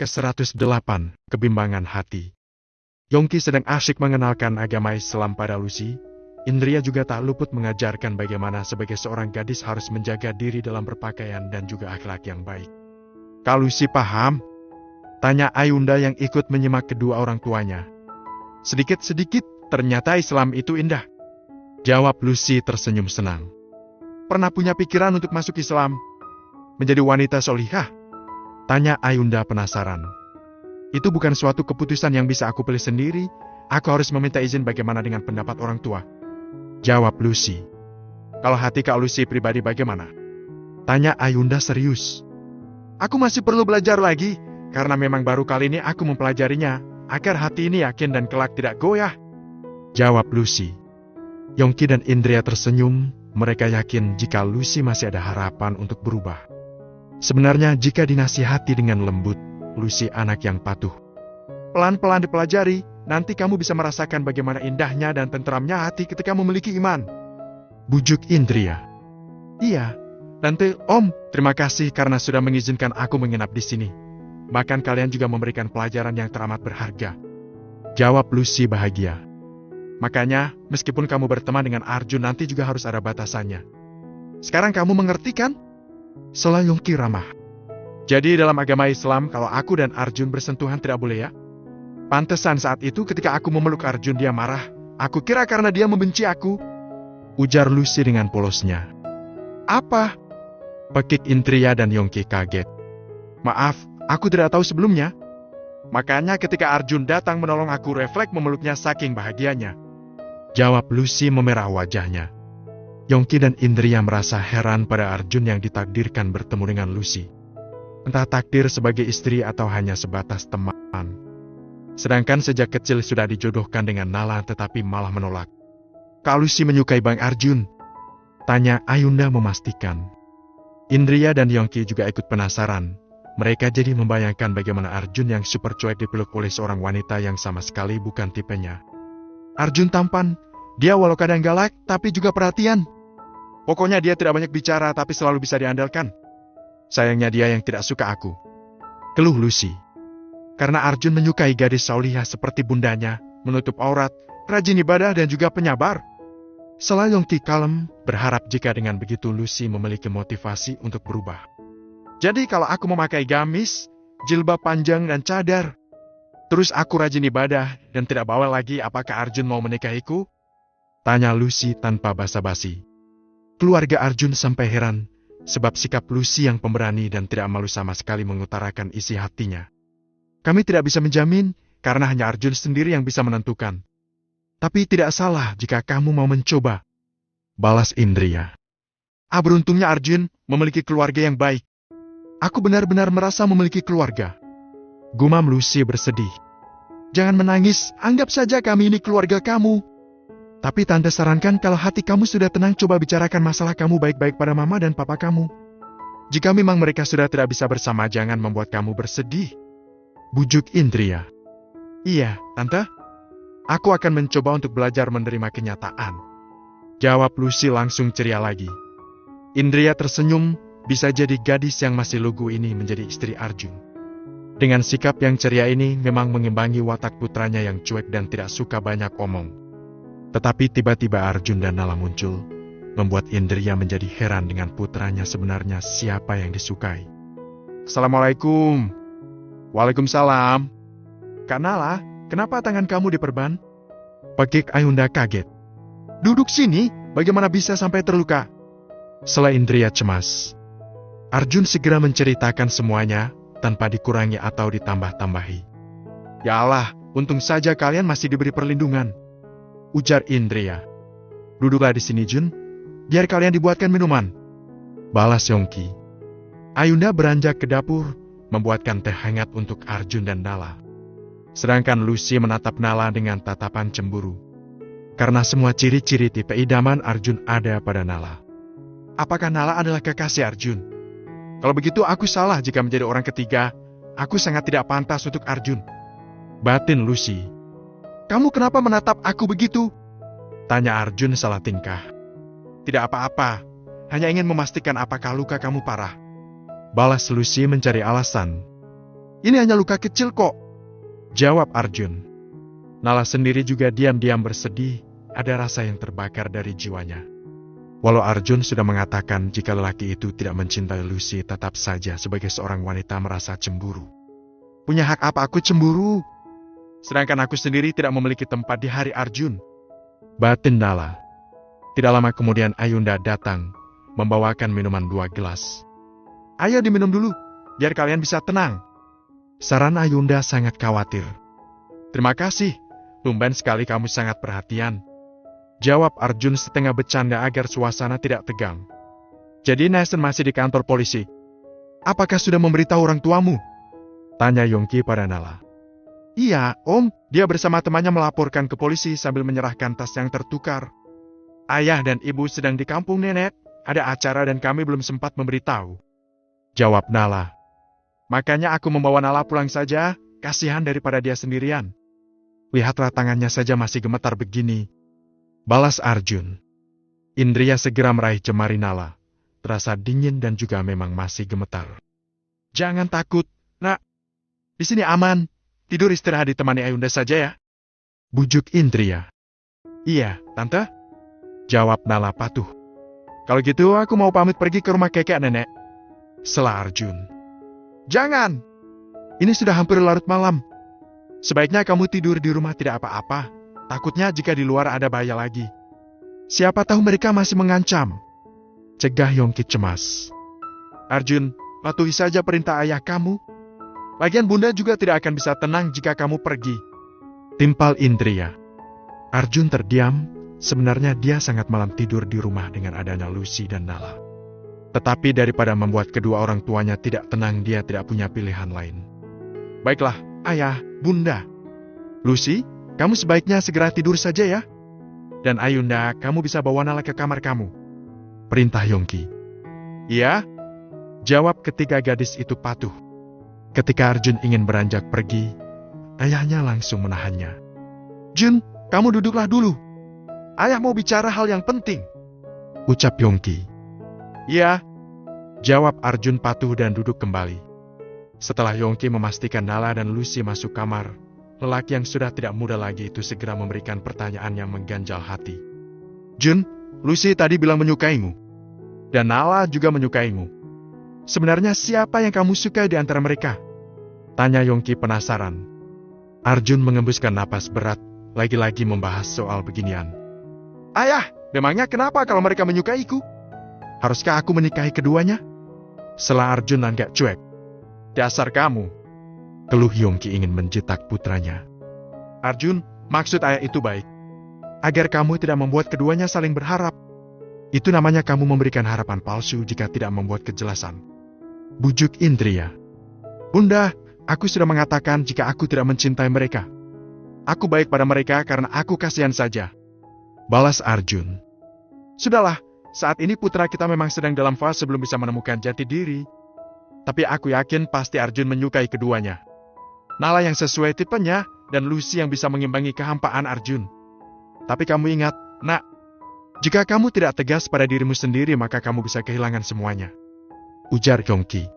ke-108, Kebimbangan Hati. Yongki sedang asyik mengenalkan agama Islam pada Lucy. Indria juga tak luput mengajarkan bagaimana sebagai seorang gadis harus menjaga diri dalam berpakaian dan juga akhlak yang baik. Kak Lucy paham? Tanya Ayunda yang ikut menyimak kedua orang tuanya. Sedikit-sedikit, ternyata Islam itu indah. Jawab Lucy tersenyum senang. Pernah punya pikiran untuk masuk Islam? Menjadi wanita solihah? Tanya Ayunda penasaran. Itu bukan suatu keputusan yang bisa aku pilih sendiri. Aku harus meminta izin bagaimana dengan pendapat orang tua. Jawab Lucy. Kalau hati Kak Lucy pribadi bagaimana? Tanya Ayunda serius. Aku masih perlu belajar lagi, karena memang baru kali ini aku mempelajarinya, agar hati ini yakin dan kelak tidak goyah. Jawab Lucy. Yongki dan Indria tersenyum, mereka yakin jika Lucy masih ada harapan untuk berubah. Sebenarnya jika dinasihati dengan lembut, Lucy anak yang patuh. Pelan-pelan dipelajari, nanti kamu bisa merasakan bagaimana indahnya dan tenteramnya hati ketika memiliki iman. Bujuk Indria. Iya, Tante, Om, terima kasih karena sudah mengizinkan aku menginap di sini. Bahkan kalian juga memberikan pelajaran yang teramat berharga. Jawab Lucy bahagia. Makanya, meskipun kamu berteman dengan Arjun nanti juga harus ada batasannya. Sekarang kamu mengerti kan? Sela Yongki ramah. Jadi dalam agama Islam kalau aku dan Arjun bersentuhan tidak boleh ya? Pantesan saat itu ketika aku memeluk Arjun dia marah. Aku kira karena dia membenci aku. Ujar Lucy dengan polosnya. Apa? Pekik Indria dan Yongki kaget. Maaf, aku tidak tahu sebelumnya. Makanya ketika Arjun datang menolong aku refleks memeluknya saking bahagianya. Jawab Lucy memerah wajahnya. Yongki dan Indria merasa heran pada Arjun yang ditakdirkan bertemu dengan Lucy. Entah takdir sebagai istri atau hanya sebatas teman. Sedangkan sejak kecil sudah dijodohkan dengan Nala tetapi malah menolak. Kak Lucy menyukai Bang Arjun? Tanya Ayunda memastikan. Indria dan Yongki juga ikut penasaran. Mereka jadi membayangkan bagaimana Arjun yang super cuek dipeluk oleh seorang wanita yang sama sekali bukan tipenya. Arjun tampan, dia walau kadang galak tapi juga perhatian. Pokoknya dia tidak banyak bicara tapi selalu bisa diandalkan. Sayangnya dia yang tidak suka aku. Keluh Lucy. Karena Arjun menyukai gadis solihah seperti bundanya, menutup aurat, rajin ibadah dan juga penyabar. Sela Yongki kalem, berharap jika dengan begitu Lucy memiliki motivasi untuk berubah. Jadi kalau aku memakai gamis, jilbab panjang dan cadar, terus aku rajin ibadah dan tidak bawel lagi, apakah Arjun mau menikahiku? Tanya Lucy tanpa basa-basi. Keluarga Arjun sampai heran, sebab sikap Lucy yang pemberani dan tidak malu sama sekali mengutarakan isi hatinya. Kami tidak bisa menjamin, karena hanya Arjun sendiri yang bisa menentukan. Tapi tidak salah jika kamu mau mencoba. Balas Indria. Beruntungnya Arjun memiliki keluarga yang baik. Aku benar-benar merasa memiliki keluarga. Gumam Lucy bersedih. Jangan menangis, anggap saja kami ini keluarga kamu. Tapi Tante sarankan kalau hati kamu sudah tenang, coba bicarakan masalah kamu baik-baik pada mama dan papa kamu. Jika memang mereka sudah tidak bisa bersama, jangan membuat kamu bersedih. Bujuk Indria. Iya, Tante. Aku akan mencoba untuk belajar menerima kenyataan. Jawab Lucy langsung ceria lagi. Indria tersenyum, bisa jadi gadis yang masih lugu ini menjadi istri Arjun. Dengan sikap yang ceria ini memang mengimbangi watak putranya yang cuek dan tidak suka banyak omong. Tetapi tiba-tiba Arjun dan Nala muncul, membuat Indria menjadi heran dengan putranya sebenarnya siapa yang disukai. Assalamualaikum. Waalaikumsalam. Kak Nala, kenapa tangan kamu diperban? Pekik Ayunda kaget. Duduk sini, bagaimana bisa sampai terluka? Sela Indria cemas. Arjun segera menceritakan semuanya, tanpa dikurangi atau ditambah-tambahi. Ya Allah, untung saja kalian masih diberi perlindungan. Ujar Indria. Duduklah di sini Jun, biar kalian dibuatkan minuman. Balas Yongki. Ayunda beranjak ke dapur, membuatkan teh hangat untuk Arjun dan Nala. Sedangkan Lucy menatap Nala dengan tatapan cemburu. Karena semua ciri-ciri tipe idaman Arjun ada pada Nala. Apakah Nala adalah kekasih Arjun? Kalau begitu aku salah jika menjadi orang ketiga. Aku sangat tidak pantas untuk Arjun. Batin Lucy. Kamu kenapa menatap aku begitu? Tanya Arjun salah tingkah. Tidak apa-apa, hanya ingin memastikan apakah luka kamu parah. Balas Lucy mencari alasan. Ini hanya luka kecil kok, jawab Arjun. Nala sendiri juga diam-diam bersedih, ada rasa yang terbakar dari jiwanya. Walau Arjun sudah mengatakan jika lelaki itu tidak mencintai Lucy, tetap saja sebagai seorang wanita merasa cemburu. Punya hak apa aku cemburu? Sedangkan aku sendiri tidak memiliki tempat di hari Arjun, batin Nala. Tidak lama kemudian Ayunda datang, membawakan minuman 2 gelas. Ayo diminum dulu, biar kalian bisa tenang. Saran Ayunda sangat khawatir. Terima kasih, tumben sekali kamu sangat perhatian, jawab Arjun setengah bercanda agar suasana tidak tegang. Jadi Naesen masih di kantor polisi? Apakah sudah memberitahu orang tuamu? Tanya Yongki pada Nala. Iya, Om, dia bersama temannya melaporkan ke polisi sambil menyerahkan tas yang tertukar. Ayah dan ibu sedang di kampung nenek, ada acara dan kami belum sempat memberitahu, jawab Nala. Makanya aku membawa Nala pulang saja, kasihan daripada dia sendirian. Lihatlah tangannya saja masih gemetar begini, balas Arjun. Indria segera meraih jemari Nala, terasa dingin dan juga memang masih gemetar. Jangan takut, Nak. Di sini aman, tidur istirahat ditemani Ayunda saja ya, bujuk Indria. Iya, Tante, jawab Nala patuh. Kalau gitu aku mau pamit pergi ke rumah kakek nenek, sela Arjun. Jangan, ini sudah hampir larut malam. Sebaiknya kamu tidur di rumah tidak apa-apa, takutnya jika di luar ada bahaya lagi. Siapa tahu mereka masih mengancam, cegah Yongki cemas. Arjun, patuhi saja perintah ayah kamu. Lagian bunda juga tidak akan bisa tenang jika kamu pergi, timpal Indria. Arjun terdiam, sebenarnya dia sangat malam tidur di rumah dengan adanya Lucy dan Nala. Tetapi daripada membuat kedua orang tuanya tidak tenang, dia tidak punya pilihan lain. Baiklah, ayah, bunda. Lucy, kamu sebaiknya segera tidur saja ya. Dan Ayunda, kamu bisa bawa Nala ke kamar kamu, perintah Yongki. Iya, jawab ketiga gadis itu patuh. Ketika Arjun ingin beranjak pergi, ayahnya langsung menahannya. Jun, kamu duduklah dulu. Ayah mau bicara hal yang penting, ucap Yongki. Iya, jawab Arjun patuh dan duduk kembali. Setelah Yongki memastikan Nala dan Lucy masuk kamar, lelaki yang sudah tidak muda lagi itu segera memberikan pertanyaan yang mengganjal hati. Jun, Lucy tadi bilang menyukaimu, dan Nala juga menyukaimu. Sebenarnya siapa yang kamu sukai di antara mereka? Tanya Yongki penasaran. Arjun mengembuskan napas berat, lagi-lagi membahas soal beginian. Ayah, memangnya kenapa kalau mereka menyukaiku? Haruskah aku menikahi keduanya? Sela Arjun agak cuek. Dasar kamu, keluh Yongki ingin menjitak putranya. Arjun, maksud ayah itu baik. Agar kamu tidak membuat keduanya saling berharap. Itu namanya kamu memberikan harapan palsu jika tidak membuat kejelasan, bujuk Indria. Bunda, aku sudah mengatakan jika aku tidak mencintai mereka. Aku baik pada mereka karena aku kasihan saja, balas Arjun. Sudahlah, saat ini putra kita memang sedang dalam fase belum bisa menemukan jati diri. Tapi aku yakin pasti Arjun menyukai keduanya. Nala yang sesuai tipenya, dan Lucy yang bisa mengimbangi kehampaan Arjun. Tapi kamu ingat, Nak, jika kamu tidak tegas pada dirimu sendiri maka kamu bisa kehilangan semuanya, ujar Yongki.